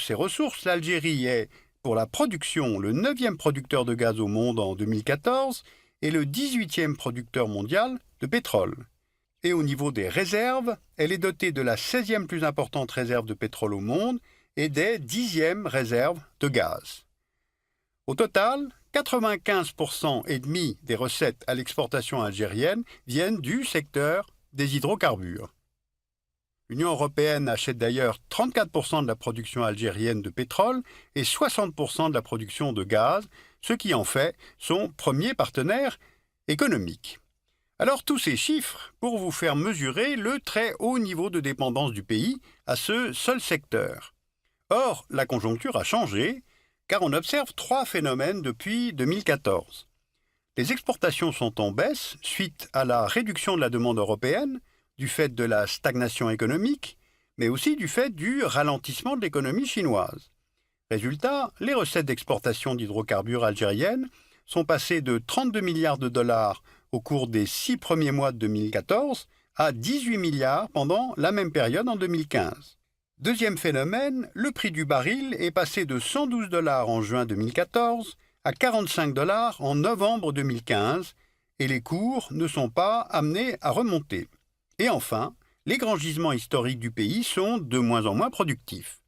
ses ressources, l'Algérie est, pour la production, le 9e producteur de gaz au monde en 2014 et le 18e producteur mondial de pétrole. Et au niveau des réserves, elle est dotée de la 16e plus importante réserve de pétrole au monde et des 10e réserves de gaz. Au total, 95% et demi des recettes à l'exportation algérienne viennent du secteur des hydrocarbures. L'Union européenne achète d'ailleurs 34% de la production algérienne de pétrole et 60% de la production de gaz, ce qui en fait son premier partenaire économique. Alors tous ces chiffres pour vous faire mesurer le très haut niveau de dépendance du pays à ce seul secteur. Or, la conjoncture a changé, car on observe 3 phénomènes depuis 2014. Les exportations sont en baisse suite à la réduction de la demande européenne, du fait de la stagnation économique, mais aussi du fait du ralentissement de l'économie chinoise. Résultat, les recettes d'exportation d'hydrocarbures algériennes sont passées de 32 milliards de dollars au cours des 6 premiers mois de 2014 à 18 milliards pendant la même période en 2015. Deuxième phénomène, le prix du baril est passé de 112 dollars en juin 2014 à 45 dollars en novembre 2015 et les cours ne sont pas amenés à remonter. Et enfin, les grands gisements historiques du pays sont de moins en moins productifs.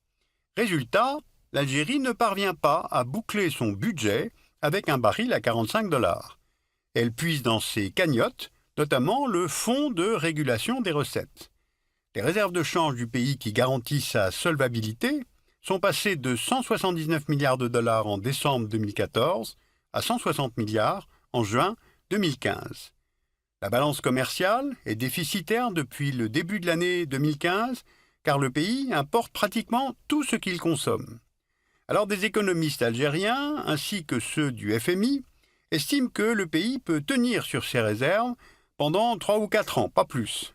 Résultat, l'Algérie ne parvient pas à boucler son budget avec un baril à 45 dollars. Elle puise dans ses cagnottes, notamment le Fonds de régulation des recettes. Les réserves de change du pays qui garantissent sa solvabilité sont passées de 179 milliards de dollars en décembre 2014 à 160 milliards en juin 2015. La balance commerciale est déficitaire depuis le début de l'année 2015 car le pays importe pratiquement tout ce qu'il consomme. Alors des économistes algériens ainsi que ceux du FMI estiment que le pays peut tenir sur ses réserves pendant 3 ou 4 ans, pas plus.